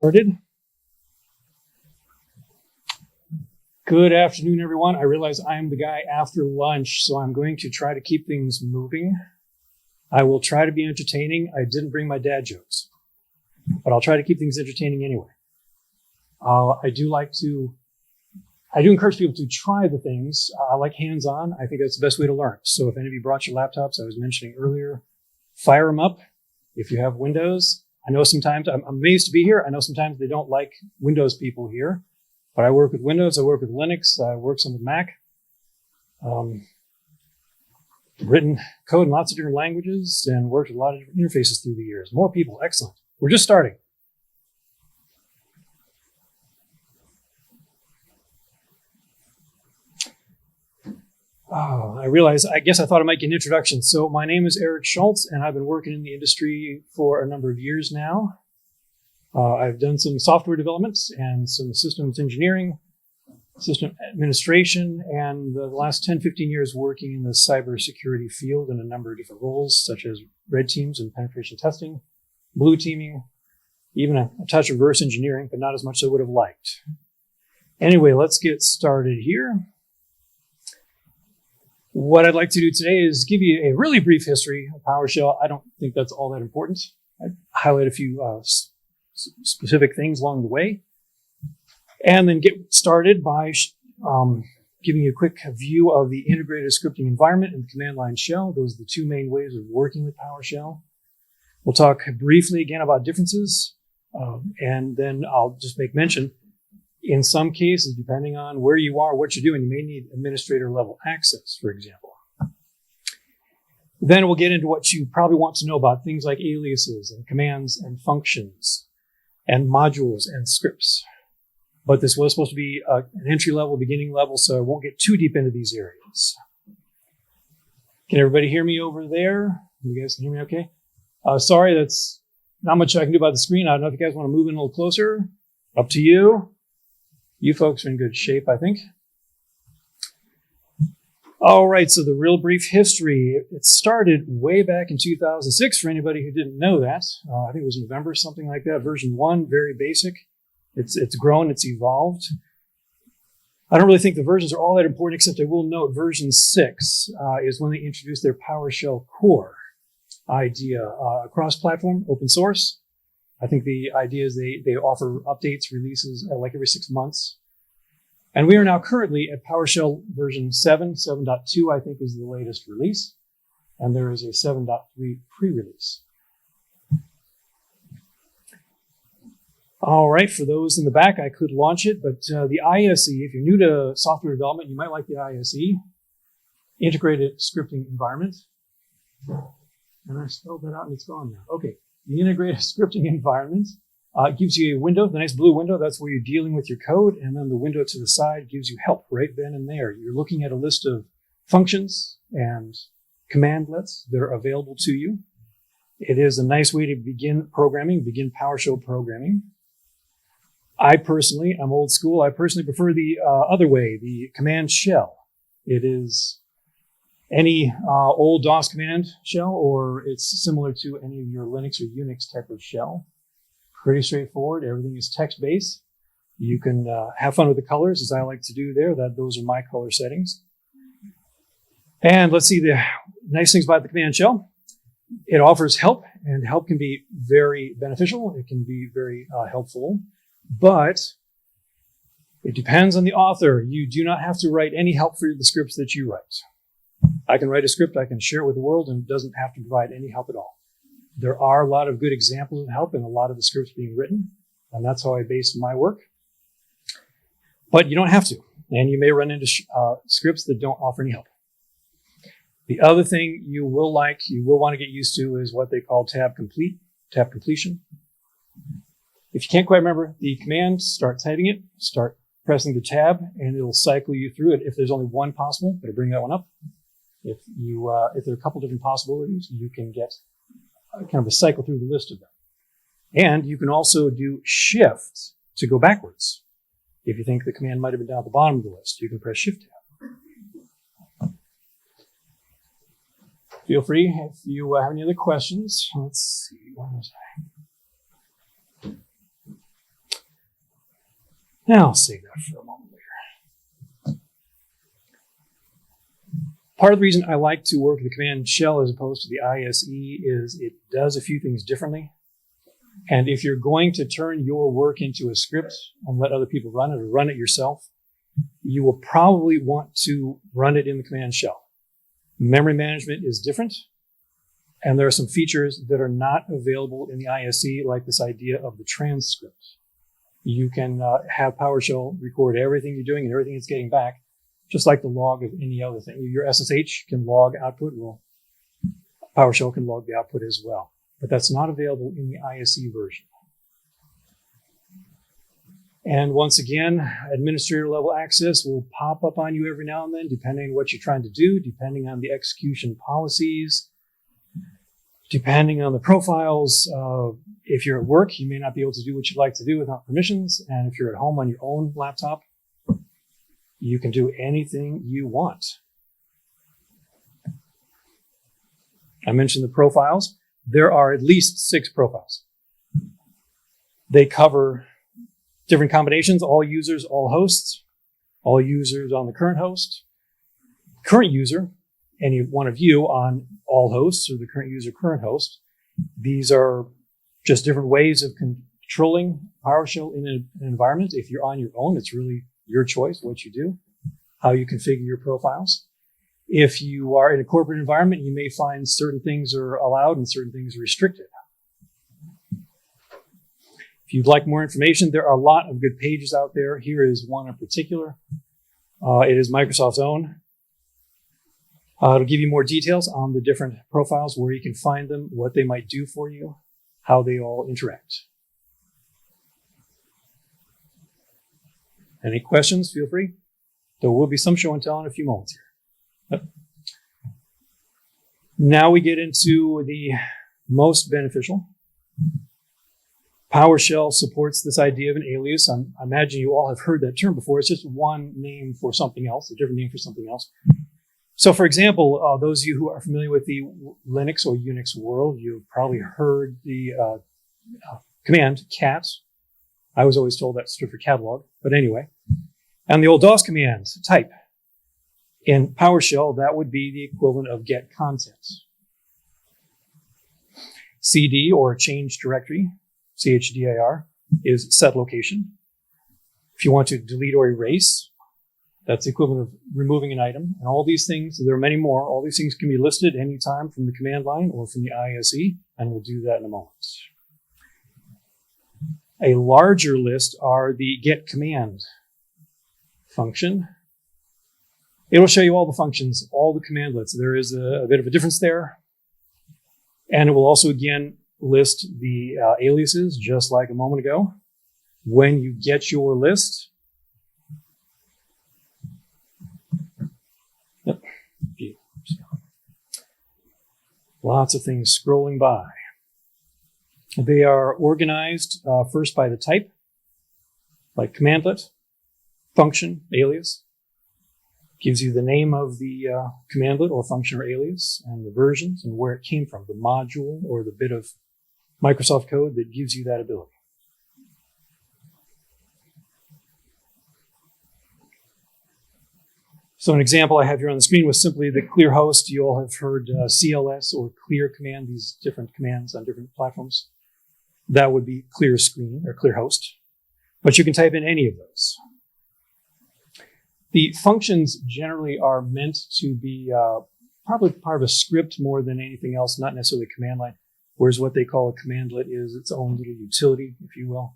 Started. Good afternoon, everyone. I realize I'm the guy after lunch, so I'm going to try to keep things moving. I will try to be entertaining. I didn't bring my dad jokes, but I'll try to keep things entertaining anyway. I do encourage people to try the things. I like hands-on. I think that's the best way to learn. So if any of you brought your laptops, I was mentioning earlier, fire them up. If you have Windows, I know sometimes, I'm amazed to be here. I know sometimes they don't like Windows people here, but I work with Windows, I work with Linux, I work some with Mac. Written code in lots of different languages and worked with a lot of different interfaces through the years. More people, excellent. We're just starting. I guess I thought I'd make an introduction. So my name is Eric Shultz, and I've been working in the industry for a number of years now. I've done some software development and some systems engineering, system administration, and the last 10, 15 years working in the cybersecurity field in a number of different roles, such as red teams and penetration testing, blue teaming, even a touch of reverse engineering, but not as much as I would have liked. Anyway, let's get started here. What I'd like to do today is give you a really brief history of PowerShell. I don't think that's all that important. I'd highlight a few specific things along the way, and then get started by giving you a quick view of the integrated scripting environment and the command line shell. Those are the two main ways of working with PowerShell. We'll talk briefly again about differences, and then I'll just make mention, in some cases, depending on where you are, what you're doing, you may need administrator level access, for example. Then we'll get into what you probably want to know about things like aliases and commands and functions and modules and scripts. But this was supposed to be an entry level, beginning level, so I won't get too deep into these areas. Can everybody hear me over there? You guys can hear me okay? Sorry, that's not much I can do about the screen. I don't know if you guys want to move in a little closer. Up to you. You folks are in good shape, I think. All right, so the real brief history. It started way back in 2006 for anybody who didn't know that. I think it was November, something like that. Version 1, very basic. It's grown, it's evolved. I don't really think the versions are all that important, except I will note version 6 is when they introduced their PowerShell core idea. Cross-platform, open source. I think the idea is they offer updates, releases like every 6 months. And we are now currently at PowerShell version 7. 7.2, I think, is the latest release. And there is a 7.3 pre-release. All right, for those in the back, I could launch it, but the ISE, if you're new to software development, you might like the ISE, Integrated Scripting Environment. And I spelled that out and it's gone now. Okay. The integrated scripting environment gives you a window, the nice blue window. That's where you're dealing with your code. And then the window to the side gives you help right then and there. You're looking at a list of functions and commandlets that are available to you. It is a nice way to begin programming, begin PowerShell programming. I'm old school. I personally prefer the other way, the command shell. It is any old DOS command shell, or it's similar to any of your Linux or Unix type of shell. Pretty straightforward. Everything is text-based. You can have fun with the colors, as I like to do there. Those are my color settings. And let's see the nice things about the command shell. It offers help, and help can be very beneficial. It can be very helpful, but it depends on the author. You do not have to write any help for the scripts that you write. I can write a script, I can share it with the world, and it doesn't have to provide any help at all. There are a lot of good examples of help in a lot of the scripts being written, and that's how I base my work. But you don't have to, and you may run into scripts that don't offer any help. The other thing you will want to get used to is what they call tab completion. If you can't quite remember the command, start typing it, start pressing the tab, and it'll cycle you through it. If there's only one possible, better bring that one up. If there are a couple different possibilities, you can get kind of a cycle through the list of them. And you can also do shift to go backwards. If you think the command might have been down at the bottom of the list, you can press shift tab. Feel free if you have any other questions. Let's see, where was I? Now I'll save that for a moment later. Part of the reason I like to work with the command shell as opposed to the ISE is it does a few things differently. And if you're going to turn your work into a script and let other people run it or run it yourself, you will probably want to run it in the command shell. Memory management is different, and there are some features that are not available in the ISE, like this idea of the transcript. You can have PowerShell record everything you're doing and everything it's getting back, just like the log of any other thing. Your SSH can log output. Well, PowerShell can log the output as well, but that's not available in the ISE version. And once again, administrator level access will pop up on you every now and then, depending on what you're trying to do, depending on the execution policies, depending on the profiles. If you're at work, you may not be able to do what you'd like to do without permissions. And if you're at home on your own laptop, you can do anything you want. I mentioned the profiles. There are at least 6 profiles. They cover different combinations, all users, all hosts, all users on the current host, current user, any one of you on all hosts or the current user, current host. These are just different ways of controlling PowerShell in an environment. If you're on your own, it's really your choice what you do, how you configure your profiles. If you are in a corporate environment, you may find certain things are allowed and certain things are restricted. If you'd like more information, there are a lot of good pages out there. Here is one in particular. It is Microsoft's own. It'll give you more details on the different profiles, where you can find them, what they might do for you, how they all interact. Any questions? Feel free. There will be some show and tell in a few moments here. Now we get into the most beneficial. PowerShell supports this idea of an alias. I imagine you all have heard that term before. It's just one name for something else, a different name for something else. So, for example, those of you who are familiar with the Linux or Unix world, you've probably heard the command cat. I was always told that stood for catalog, but anyway. And the old DOS command, type. In PowerShell, that would be the equivalent of get content. CD, or change directory, CHDIR, is set location. If you want to delete or erase, that's the equivalent of removing an item. And all these things, there are many more, all these things can be listed anytime from the command line or from the ISE, and we'll do that in a moment. A larger list are the get command function. It'll show you all the functions, all the commandlets. There is a bit of a difference there. And it will also, again, list the aliases, just like a moment ago. When you get your list, lots of things scrolling by. They are organized first by the type, like commandlet, function, alias. Gives you the name of the commandlet or function or alias and the versions and where it came from, the module or the bit of Microsoft code that gives you that ability. So an example I have here on the screen was simply the clear host. You all have heard CLS or clear command, these different commands on different platforms. That would be clear screen or clear host. But you can type in any of those. The functions generally are meant to be probably part of a script more than anything else, not necessarily a command line, whereas what they call a commandlet is its own little utility, if you will.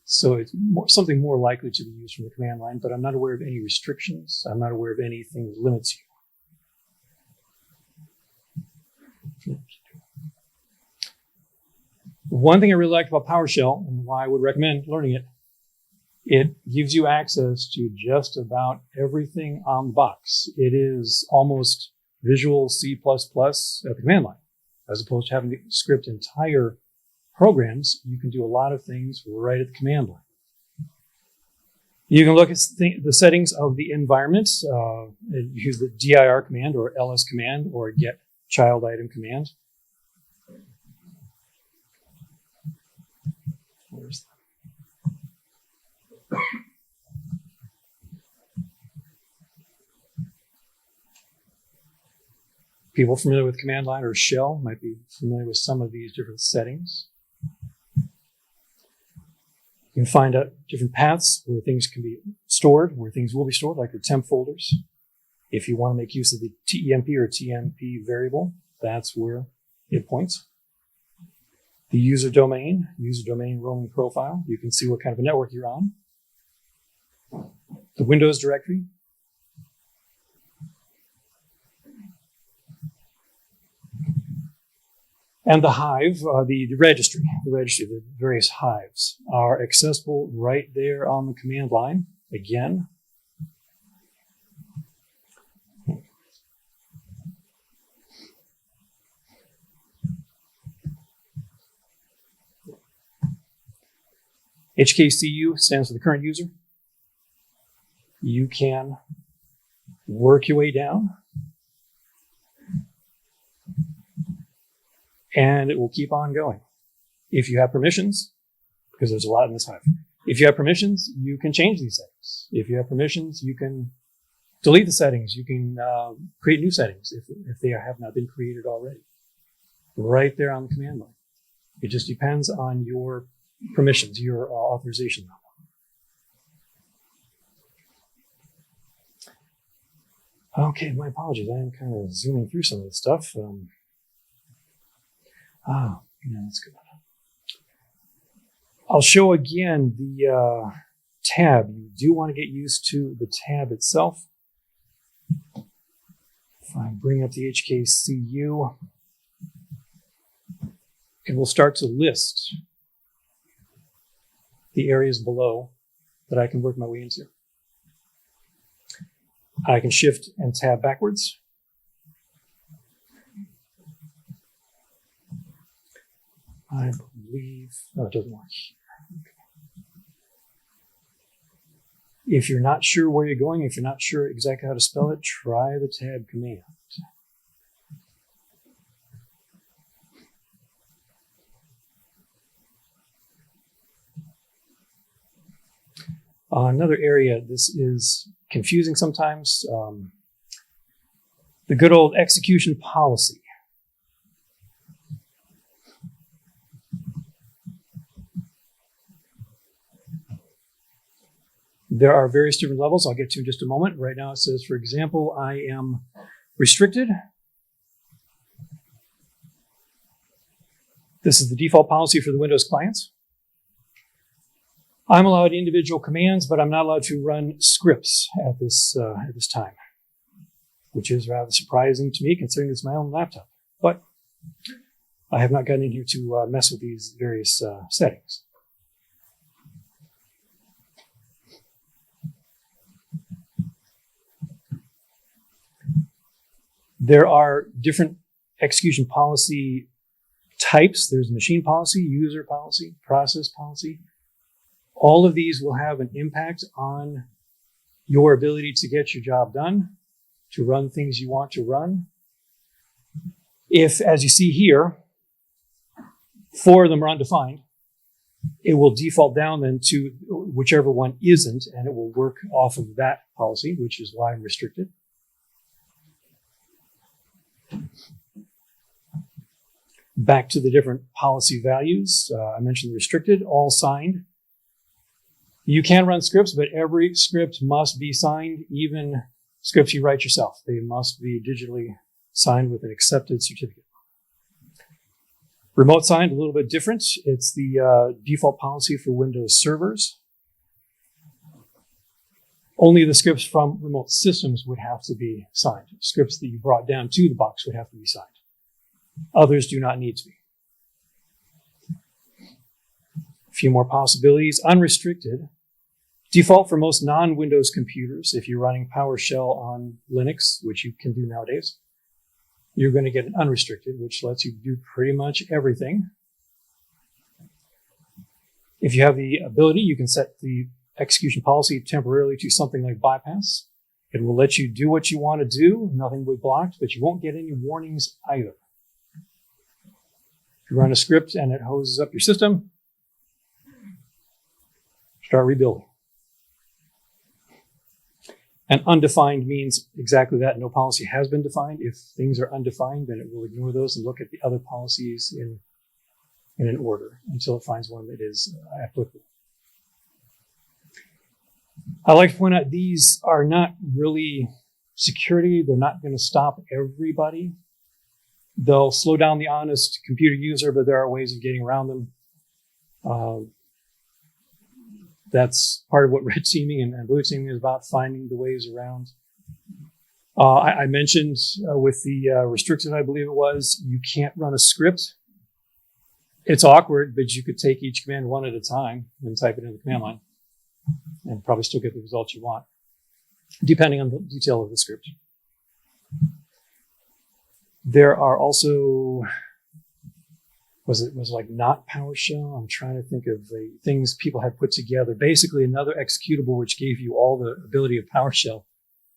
So it's something more likely to be used from the command line, but I'm not aware of any restrictions. I'm not aware of anything that limits you. One thing I really liked about PowerShell and why I would recommend learning it, it gives you access to just about everything on the box. It is almost Visual C++ at the command line. As opposed to having to script entire programs, you can do a lot of things right at the command line. You can look at the settings of the environment. Use the dir command or ls command or get child item command. Where's that? People familiar with command line or shell might be familiar with some of these different settings. You can find out different paths where things can be stored, where things will be stored, like your temp folders. If you want to make use of the TEMP or TMP variable, that's where it points. The user domain roaming profile. You can see what kind of a network you're on. The Windows directory. And the hive, the registry, the various hives are accessible right there on the command line. Again, HKCU stands for the current user. You can work your way down, and it will keep on going. If you have permissions, because there's a lot in this hive. If you have permissions, you can change these settings. If you have permissions, you can delete the settings. You can create new settings if they have not been created already. Right there on the command line. It just depends on your permissions, your authorization level. Okay, my apologies. I am kind of zooming through some of this stuff. Yeah, that's good. I'll show again the tab. You do want to get used to the tab itself. If I bring up the HKCU, it will start to list the areas below that I can work my way into. I can shift and tab backwards. I believe, no, it doesn't work here. Okay. If you're not sure where you're going, if you're not sure exactly how to spell it, try the tab command. Another area, this is confusing sometimes, the good old execution policy. There are various different levels I'll get to in just a moment. Right now it says, for example, I am restricted. This is the default policy for the Windows clients. I'm allowed individual commands, but I'm not allowed to run scripts at this time, which is rather surprising to me considering it's my own laptop. But I have not gotten in here to mess with these various settings. There are different execution policy types. There's machine policy, user policy, process policy. All of these will have an impact on your ability to get your job done, to run things you want to run. If, as you see here, 4 of them are undefined, it will default down then to whichever one isn't, and it will work off of that policy, which is why I'm restricted. Back to the different policy values. I mentioned restricted, all signed. You can run scripts, but every script must be signed, even scripts you write yourself. They must be digitally signed with an accepted certificate. Remote signed, a little bit different. It's the default policy for Windows servers. Only the scripts from remote systems would have to be signed. Scripts that you brought down to the box would have to be signed. Others do not need to be. A few more possibilities. Unrestricted. Default for most non-Windows computers. If you're running PowerShell on Linux, which you can do nowadays, you're going to get an unrestricted, which lets you do pretty much everything. If you have the ability, you can set the execution policy temporarily to something like bypass. It will let you do what you want to do. Nothing will be blocked, but you won't get any warnings either. If you run a script and it hoses up your system, start rebuilding. And undefined means exactly that. No policy has been defined. If things are undefined, then it will ignore those and look at the other policies in an order until it finds one that is applicable. I like to point out these are not really security. They're not going to stop everybody. They'll slow down the honest computer user, but there are ways of getting around them. That's part of what red teaming and blue teaming is about, finding the ways around. I mentioned with the restricted, I believe it was, you can't run a script. It's awkward, but you could take each command one at a time and type it in the command line and probably still get the results you want, depending on the detail of the script. There are also, was it like not PowerShell? I'm trying to think of the things people had put together. Basically, another executable which gave you all the ability of PowerShell,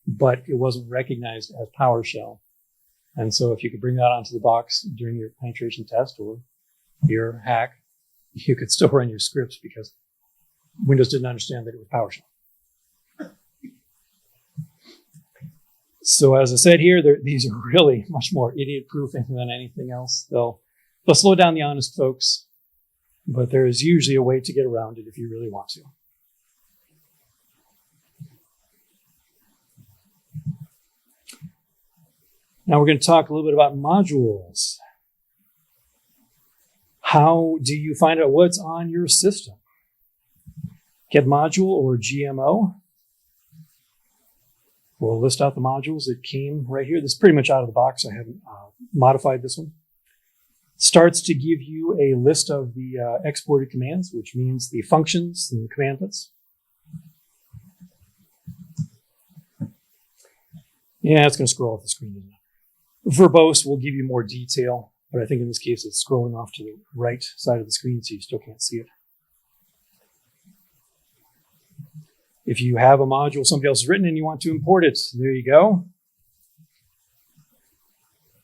but it wasn't recognized as PowerShell. And so if you could bring that onto the box during your penetration test or your hack, you could still run your scripts because Windows didn't understand that it was PowerShell. So as I said here, these are really much more idiot-proofing than anything else. They'll slow down the honest folks, but there is usually a way to get around it if you really want to. Now we're going to talk a little bit about modules. How do you find out what's on your system? Get module or GMO. We'll list out the modules that came right here. This is pretty much out of the box. I haven't modified this one. Starts to give you a list of the exported commands, which means the functions and the commandlets. Yeah, it's going to scroll off the screen, isn't it? Verbose will give you more detail, but I think in this case it's scrolling off to the right side of the screen, so you still can't see it. If you have a module somebody else has written and you want to import it, there you go.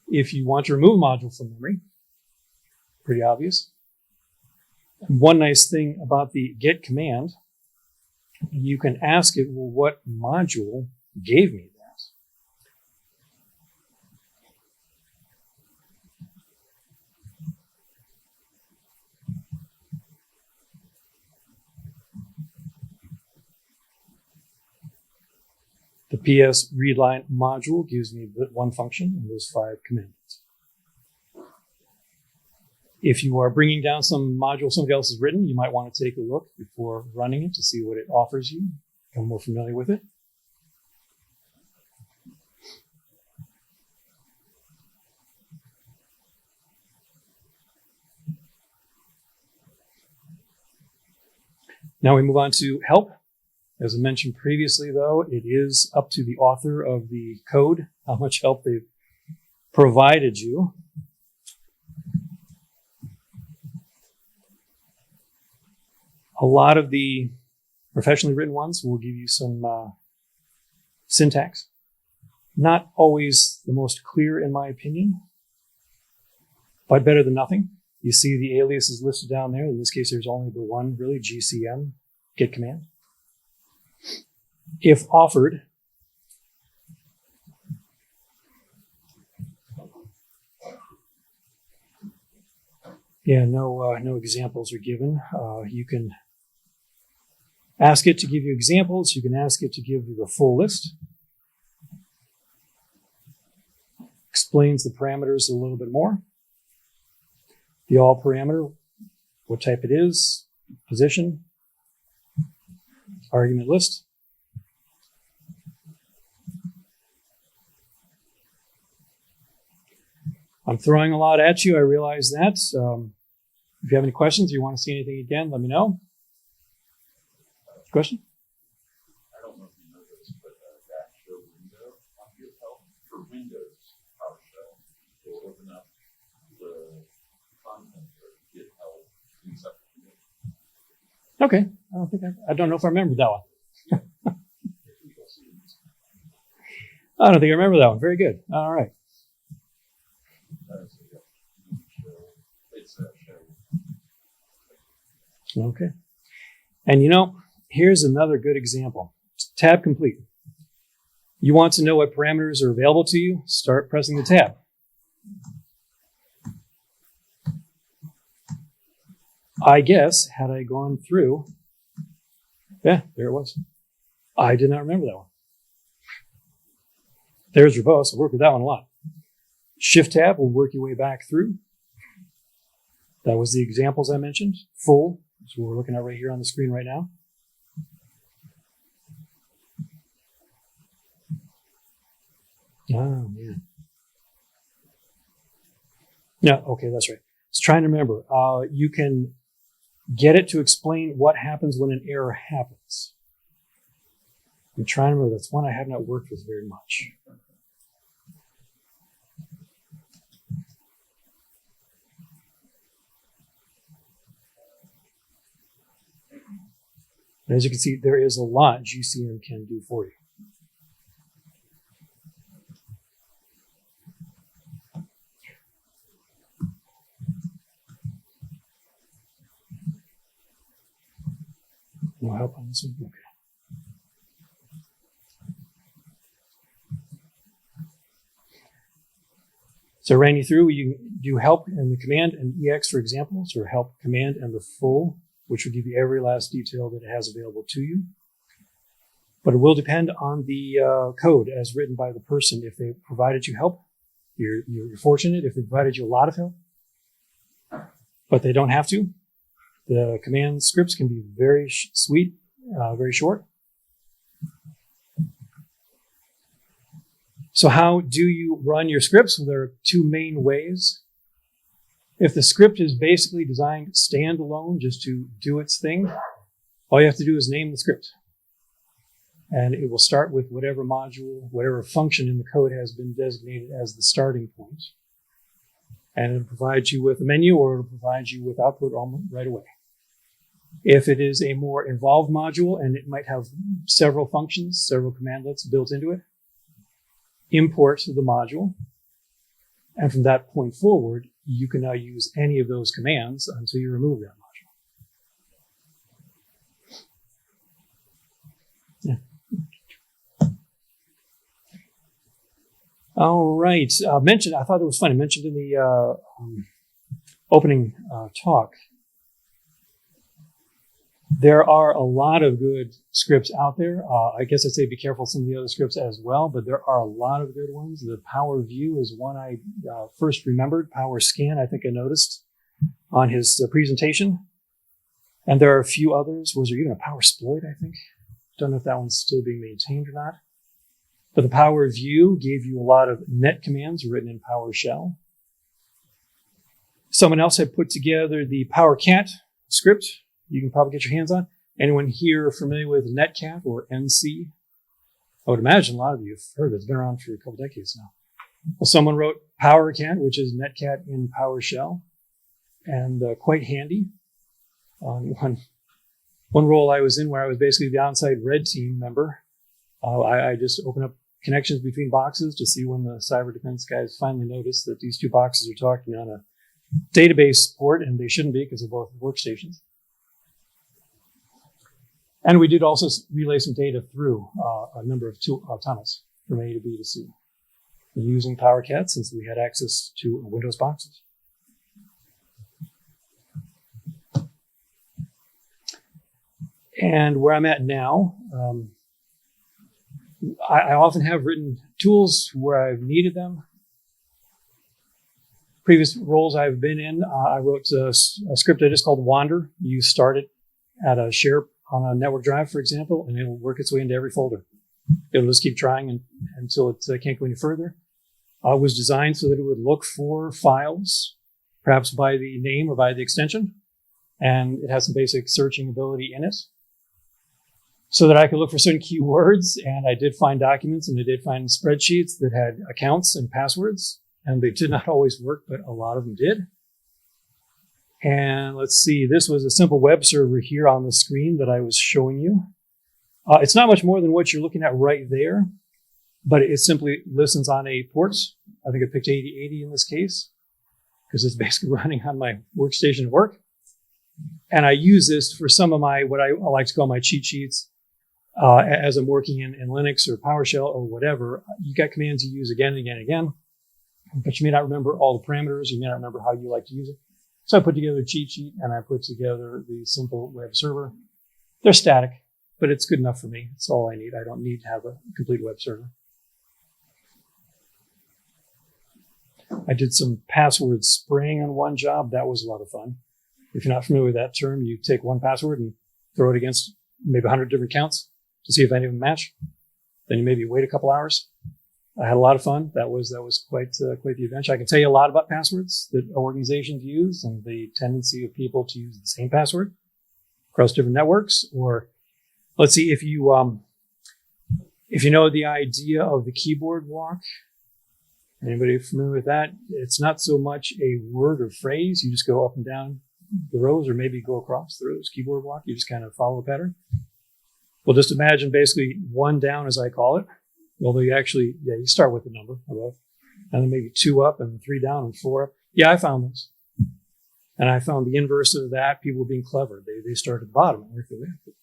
If you want to remove a module from memory, pretty obvious. And one nice thing about the get command, you can ask it, well, what module gave me that? The PS readline module gives me one function and those 5 commandments. If you are bringing down some module somebody else has written, you might want to take a look before running it to see what it offers you, become more familiar with it. Now we move on to help. As I mentioned previously, though, it is up to the author of the code how much help they've provided you. A lot of the professionally written ones will give you some syntax. Not always the most clear, in my opinion, but better than nothing. You see the aliases listed down there. In this case, there's only the one, really, GCM, get command. If offered, no examples are given. You can ask it to give you examples. You can ask it to give you the full list. Explains the parameters a little bit more. The all parameter, what type it is, position, argument list. I'm throwing a lot at you. I realize that. If you have any questions or you want to see anything again, let me know. Question? I don't know if you know this, but that show window on GitHub for Windows PowerShell will open up the content of GitHub in separate windows. Okay. I don't know if I remember that one. I don't think I remember that one. Very good. All right. Okay. And here's another good example. Tab complete. You want to know what parameters are available to you? Start pressing the tab. I guess, had I gone through, yeah, there it was. I did not remember that one. There's verbose. I worked with that one a lot. Shift tab will work your way back through. That was the examples I mentioned. Full, that's what we're looking at right here on the screen right now. Oh, man. Yeah, okay, that's right. I was trying to remember. You can get it to explain what happens when an error happens. I'm trying to remember. That's one I have not worked with very much. And as you can see, there is a lot GCM can do for you. No help on this one? Okay. So I ran you through. You do help and the command and EX for examples, or help command and the full, which will give you every last detail that it has available to you. But it will depend on the code as written by the person. If they provided you help, you're fortunate. If they provided you a lot of help, but they don't have to, the command scripts can be very sweet, very short. So how do you run your scripts? Well, there are two main ways. If the script is basically designed standalone just to do its thing, all you have to do is name the script. And it will start with whatever module, whatever function in the code has been designated as the starting point. And it'll provide you with a menu, or it'll provide you with output right away. If it is a more involved module and it might have several functions, several commandlets built into it, import the module. And from that point forward, you can now use any of those commands until you remove that module. Yeah. All right. I thought it was funny. Mentioned in the opening talk, there are a lot of good scripts out there. I guess I'd say be careful of some of the other scripts as well, but there are a lot of good ones. The Power View is one I first remembered. Power Scan, I think I noticed on his presentation. And there are a few others. Was there even a Power Exploit, I think? Don't know if that one's still being maintained or not. But the Power View gave you a lot of net commands written in Powershell. Someone else had put together the PowerCat script. You can probably get your hands on. Anyone here familiar with Netcat or NC? I would imagine a lot of you have heard it. It's been around for a couple decades now. Well, someone wrote PowerCat, which is Netcat in PowerShell, and quite handy. On one role I was in where I was basically the on-site red team member, I just opened up connections between boxes to see when the cyber defense guys finally noticed that these two boxes are talking on a database port, and they shouldn't be because they're both workstations. And we did also relay some data through a number of tunnels from A to B to C using PowerCat, since we had access to Windows boxes. And where I'm at now, I often have written tools where I've needed them. Previous roles I've been in, I wrote a script that is called Wander. You start it at a share on a network drive, for example, and it'll work its way into every folder. It'll just keep trying until it can't go any further. It was designed so that it would look for files, perhaps by the name or by the extension, and it has some basic searching ability in it, so that I could look for certain keywords. And I did find documents, and I did find spreadsheets that had accounts and passwords, and they did not always work, but a lot of them did. And let's see, this was a simple web server here on the screen that I was showing you. It's not much more than what you're looking at right there, but it simply listens on a port. I think I picked 8080 in this case, because it's basically running on my workstation at work. And I use this for some of my, what I like to call my cheat sheets. as I'm working in Linux or PowerShell or whatever, you got commands you use again and again and again, but you may not remember all the parameters. You may not remember how you like to use it. So I put together a cheat sheet and I put together the simple web server. They're static, but it's good enough for me. It's all I need. I don't need to have a complete web server. I did some password spraying on one job. That was a lot of fun. If you're not familiar with that term, you take one password and throw it against maybe 100 different accounts to see if any of them match. Then you maybe wait a couple hours. I had a lot of fun. That was quite the adventure. I can tell you a lot about passwords that organizations use and the tendency of people to use the same password across different networks. Or let's see, if you know the idea of the keyboard walk. Anybody familiar with that? It's not so much a word or phrase. You just go up and down the rows, or maybe go across the rows. Keyboard walk. You just kind of follow a pattern. Well, just imagine basically one down, as I call it. Although you actually, you start with the number above, and then maybe 2 up and 3 down and 4 up. Yeah, I found those. And I found the inverse of that, people being clever. They start at the bottom and work their way up.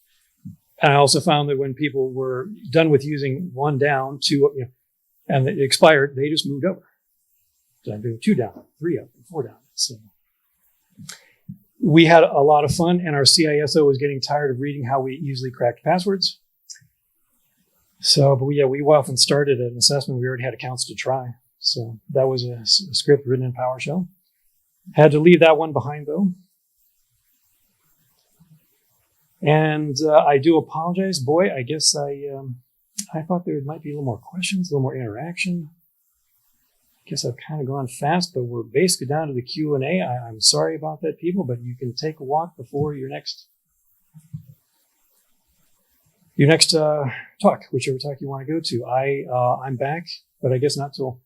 And I also found that when people were done with using 1 down, 2 up, and it expired, they just moved over. So I'm doing 2 down, 3 up, and 4 down. So we had a lot of fun, and our CISO was getting tired of reading how we easily cracked passwords. So, but we often started an assessment. We already had accounts to try. So that was a script written in PowerShell. Had to leave that one behind though. And I do apologize. Boy, I guess I thought there might be a little more questions, a little more interaction. I guess I've kind of gone fast, but we're basically down to the Q&A. I'm sorry about that, people, but you can take a walk before your next talk, whichever talk you want to go to. I'm back, but I guess not till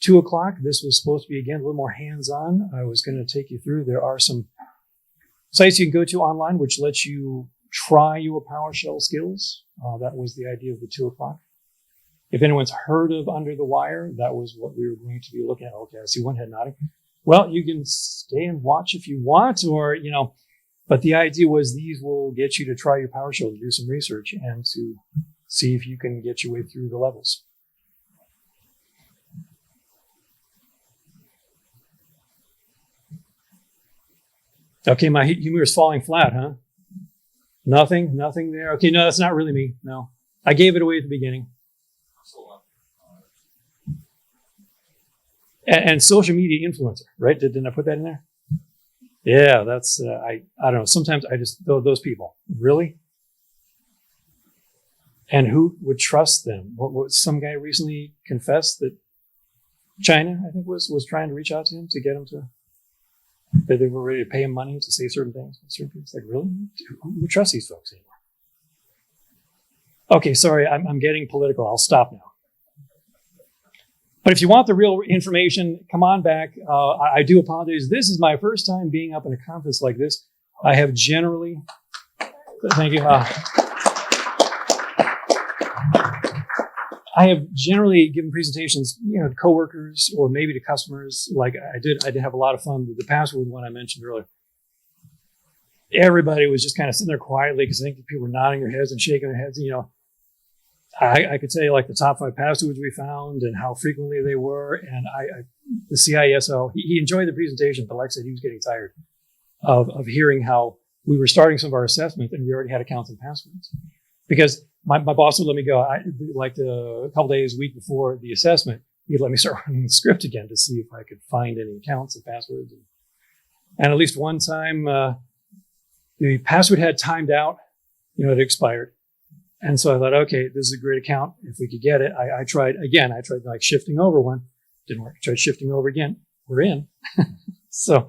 2 o'clock. This was supposed to be, again, a little more hands-on. I was going to take you through. There are some sites you can go to online which lets you try your PowerShell skills. That was the idea of the 2 o'clock. If anyone's heard of Under the Wire, that was what we were going to be looking at. Okay, I see one head nodding. Well, you can stay and watch if you want, or, but the idea was these will get you to try your PowerShell, to do some research, and to see if you can get your way through the levels. Okay, my humor is falling flat, huh? Nothing there. Okay, no, that's not really me. No, I gave it away at the beginning. And social media influencer, right? Didn't I put that in there? Yeah, that's, I don't know. Sometimes I just, those people, really? And who would trust them? What some guy recently confessed that China, I think, was trying to reach out to him to get him to, that they were ready to pay him money to say certain things. It's like, really? Who would trust these folks anymore? Okay, sorry, I'm getting political. I'll stop now. But if you want the real information, come on back. I do apologize. This is my first time being up in a conference like this. I have generally, thank you. I have generally given presentations, to coworkers or maybe to customers. Like I did have a lot of fun with the password one I mentioned earlier. Everybody was just kind of sitting there quietly because I think people were nodding their heads and shaking their heads. I could tell you like the top 5 passwords we found and how frequently they were. And the CISO, he enjoyed the presentation, but like I said, he was getting tired of hearing how we were starting some of our assessment and we already had accounts and passwords. Because my boss would let me go. A couple days, week before the assessment, he'd let me start running the script again to see if I could find any accounts and passwords. And at least one time, the password had timed out, it expired. And so I thought, okay, this is a great account. If we could get it, I tried like shifting over one. Didn't work. I tried shifting over again. We're in. So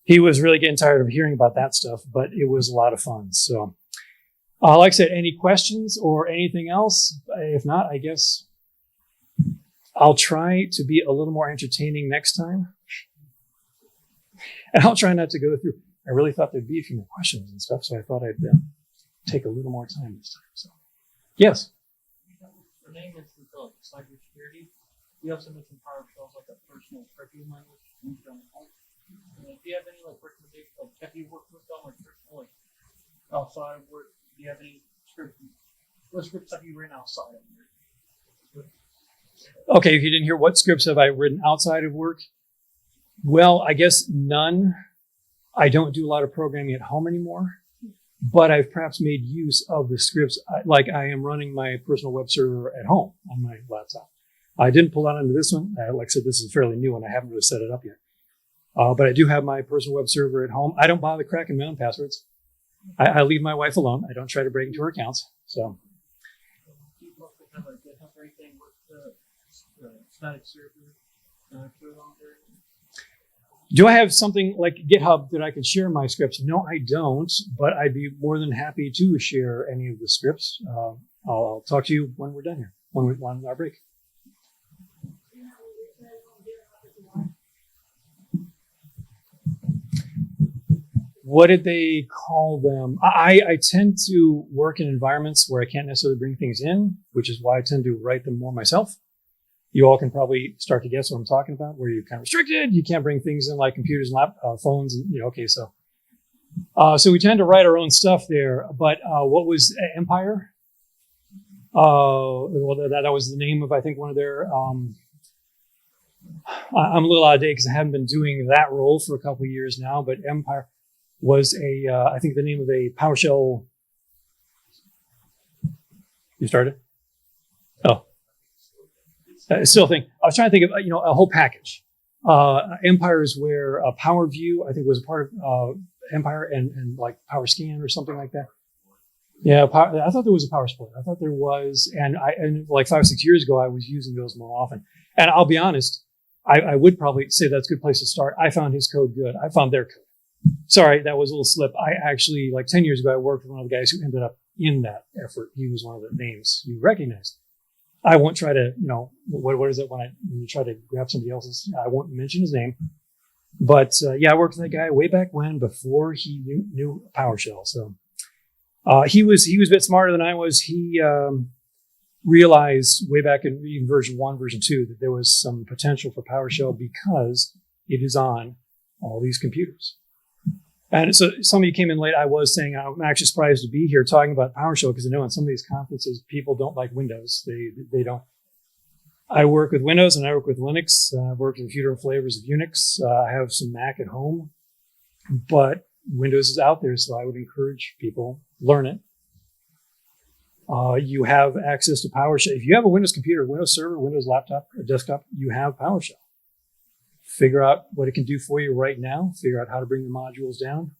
he was really getting tired of hearing about that stuff, but it was a lot of fun. So like I said, any questions or anything else? If not, I guess I'll try to be a little more entertaining next time. And I'll try not to go through. I really thought there'd be a few more questions and stuff, so I thought I'd take a little more time this time. So, yes. For name instance of cybersecurity, you also mentioned PowerShell as like a personal scripting language. Do you have any recommendations? Have you worked with them personally outside of work? Do you have any scripting What scripts have you written outside of work? Okay, if you didn't hear, what scripts have I written outside of work? Well, I guess none. I don't do a lot of programming at home anymore, but I've perhaps made use of the scripts. Like I am running my personal web server at home on my laptop. I didn't pull that onto this one. Like I said, this is a fairly new one. I haven't really set it up yet. But I do have my personal web server at home. I don't bother cracking my own passwords. I leave my wife alone. I don't try to break into her accounts. So, Do you mostly have a GitHub or anything with the static server code on there? do I have something like GitHub that I can share my scripts? No, I don't, but I'd be more than happy to share any of the scripts. I'll talk to you when we're done here, when we're on our break. What did they call them? I tend to work in environments where I can't necessarily bring things in, which is why I tend to write them more myself. You all can probably start to guess what I'm talking about, where you're kind of restricted. You can't bring things in like computers and phones. And, okay, so we tend to write our own stuff there. But what was Empire? Well, that was the name of, I think, one of their... I'm a little out of date because I haven't been doing that role for a couple of years now, but Empire was I think the name of a PowerShell. You started? Oh. Still think, I was trying to think of, a whole package. Empire is where PowerView, I think, was a part of Empire and like PowerScan or something like that. Yeah, I thought there was a PowerSplit. I thought there was, and like 5 or 6 years ago, I was using those more often. And I'll be honest, I would probably say that's a good place to start. I found his code good. I found their code. Sorry, that was a little slip. I actually, like 10 years ago, I worked with one of the guys who ended up in that effort. He was one of the names you recognized. I won't try to, what is it when you try to grab somebody else's, I won't mention his name. But yeah, I worked with that guy way back when, before he knew PowerShell. So he was a bit smarter than I was. He realized way back in even version 1, version 2, that there was some potential for PowerShell because it is on all these computers. And so some of you came in late. I was saying I'm actually surprised to be here talking about PowerShell because I know in some of these conferences people don't like Windows. They don't. I work with Windows and I work with Linux. I've worked with a few different flavors of Unix. I have some Mac at home, but Windows is out there, so I would encourage people learn it. You have access to PowerShell. If you have a Windows computer, Windows server, Windows laptop, or desktop, you have PowerShell. Figure out what it can do for you right now. Figure out how to bring the modules down.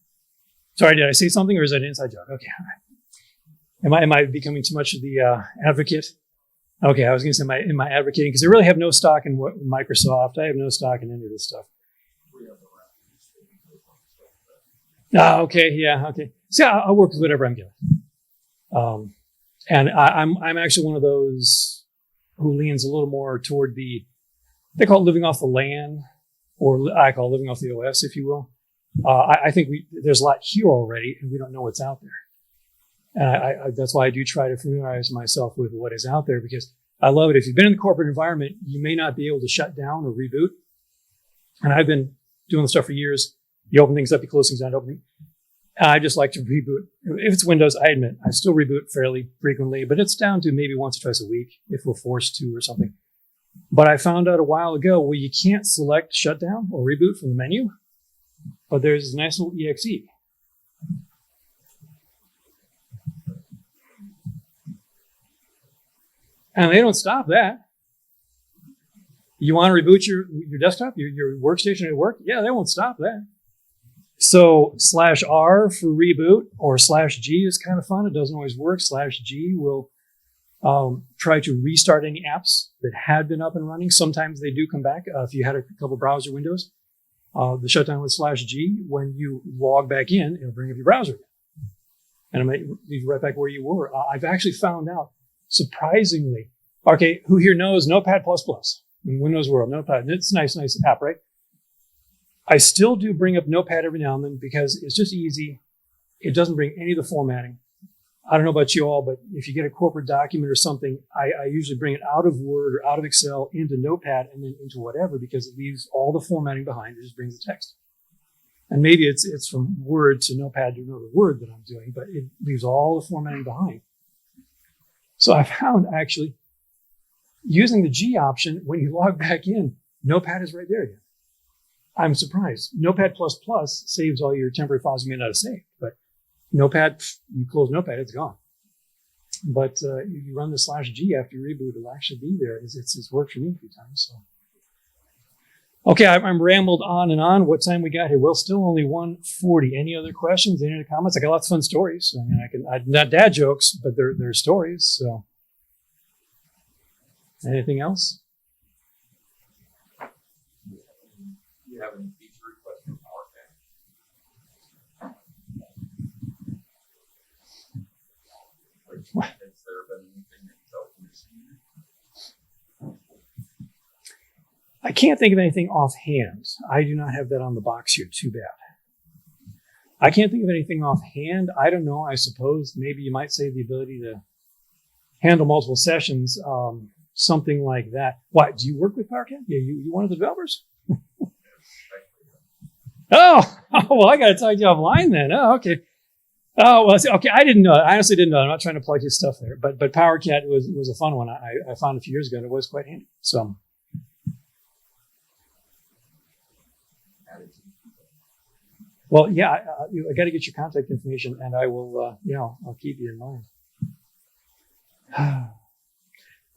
Sorry, did I say something or is that an inside joke? Okay. Am I becoming too much of the advocate? Okay, I was going to say, am I advocating? Because I really have no stock in Microsoft. I have no stock in any of this stuff. Okay, yeah, okay. So I'll work with whatever I'm given. And I'm actually one of those who leans a little more toward they call it living off the land, or I call it living off the OS, if you will. I think there's a lot here already, and we don't know what's out there. And that's why I do try to familiarize myself with what is out there, because I love it. If you've been in the corporate environment, you may not be able to shut down or reboot. And I've been doing this stuff for years. You open things up, you close things down, open. I just like to reboot. If it's Windows, I admit, I still reboot fairly frequently, but it's down to maybe once or twice a week if we're forced to or something. But I found out a while ago where you can't select shutdown or reboot from the menu, but there's this nice little exe. And they don't stop that. You want to reboot your desktop, your workstation at work? Yeah, they won't stop that. So /R for reboot or /G is kind of fun. It doesn't always work. /G will try to restart any apps that had been up and running. Sometimes they do come back. If you had a couple browser windows, the shutdown with /G, when you log back in, it'll bring up your browser again. And it might leave you right back where you were. I've actually found out, surprisingly, okay, who here knows Notepad++ in Windows World? Notepad, it's a nice app, right? I still do bring up Notepad every now and then because it's just easy. It doesn't bring any of the formatting. I don't know about you all, but if you get a corporate document or something, I usually bring it out of Word or out of Excel into Notepad and then into whatever, because it leaves all the formatting behind. It just brings the text. And maybe it's from Word to Notepad to another word that I'm doing, but it leaves all the formatting behind. So I found actually using the G option, when you log back in, Notepad is right there again. I'm surprised. Notepad++ saves all your temporary files you may not have saved, but Notepad, you close Notepad, it's gone. But if you run the /G after you reboot, it'll actually be there. It's worked for me a few times. So, okay, I'm rambled on and on. What time we got here? Well, still only 1:40. Any other questions? Any other comments? I got lots of fun stories. I mean, not dad jokes, but they're stories. So, anything else? Do you have any feature requests from PowerPoint? Has there been anything that you felt missing? I can't think of anything offhand. I do not have that on the box here. Too bad. I can't think of anything offhand. I don't know. I suppose maybe you might say the ability to handle multiple sessions, something like that. What? Do you work with PowerCat? Yeah, you one of the developers? Oh, well, I got to talk to you offline then. Oh, okay. Oh, well, okay. I didn't know. I honestly didn't know. I'm not trying to plug his stuff there, but PowerCat was a fun one. I found a few years ago, and it was quite handy. So. Well, yeah, I got to get your contact information, and I will, I'll keep you in mind.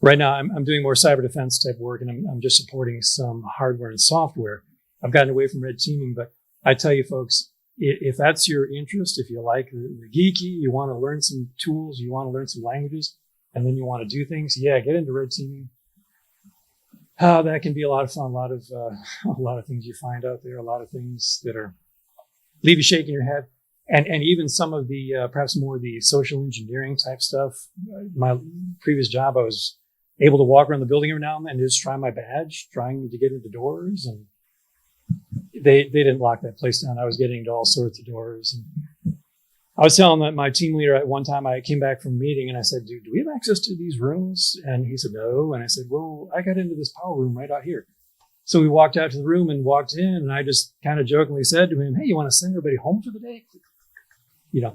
Right now, I'm doing more cyber defense type work, and I'm just supporting some hardware and software. I've gotten away from red teaming, but I tell you, folks, if that's your interest, if you like the geeky, you want to learn some tools, you want to learn some languages, and then you want to do things, yeah, get into red teaming. That can be a lot of fun. A lot of things you find out there, a lot of things that are leave you shaking your head, and even some of the perhaps more the social engineering type stuff. My previous job, I was able to walk around the building every now and then and just try my badge, trying to get into doors, and they didn't lock that place down. I was getting into all sorts of doors, and I was telling my team leader at one time, I came back from a meeting and I said, do we have access to these rooms? And he said, no. And I said, well, I got into this power room right out here. So we walked out to the room and walked in, and I just kind of jokingly said to him, hey, you want to send everybody home for the day? Yeah,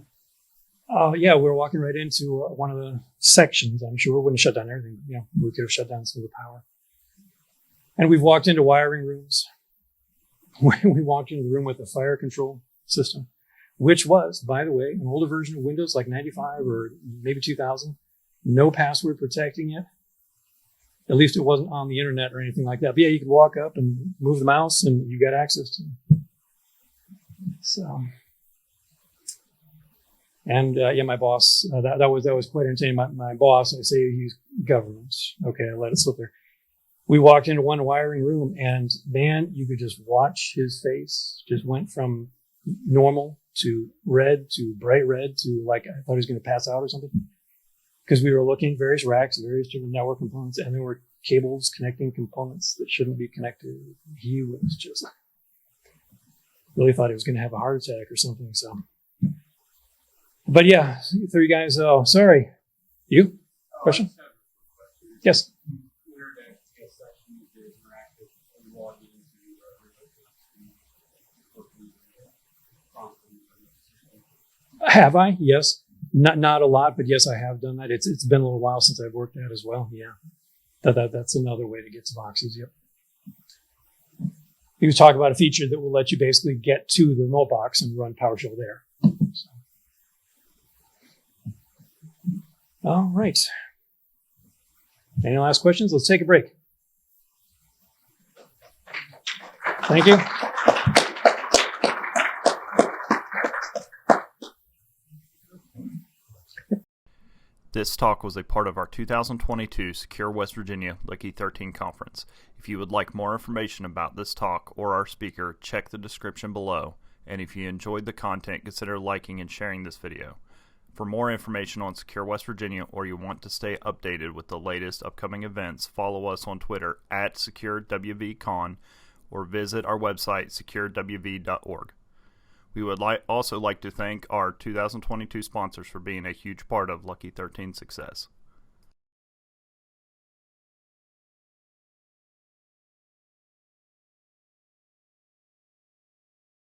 we're walking right into one of the sections. I'm sure we wouldn't shut down everything. We could have shut down some of the power. And we've walked into wiring rooms. We walked into the room with a fire control system, which was, by the way, an older version of Windows, like 95 or maybe 2000. No password protecting it. At least it wasn't on the internet or anything like that. But yeah, you could walk up and move the mouse and you got access to it. So, and my boss, that was quite entertaining. My boss, I say he's government. Okay, I let it slip there. We walked into one wiring room, and man, you could just watch his face. Just went from normal to red to bright red to like I thought he was going to pass out or something. Because we were looking at various racks, various different network components, and there were cables connecting components that shouldn't be connected. He was just really thought he was going to have a heart attack or something. So, but yeah, three guys. Oh, sorry. You? Question? Yes. Have I? Yes. Not a lot, but yes, I have done that. It's been a little while since I've worked that as well. Yeah. That's another way to get to boxes. Yep. You talk about a feature that will let you basically get to the remote box and run PowerShell there. So. All right. Any last questions? Let's take a break. Thank you. This talk was a part of our 2022 Secure West Virginia Lucky 13 conference. If you would like more information about this talk or our speaker, check the description below. And if you enjoyed the content, consider liking and sharing this video. For more information on Secure West Virginia, or you want to stay updated with the latest upcoming events, follow us on Twitter at SecureWVCon or visit our website securewv.org. We would also like to thank our 2022 sponsors for being a huge part of Lucky 13's success.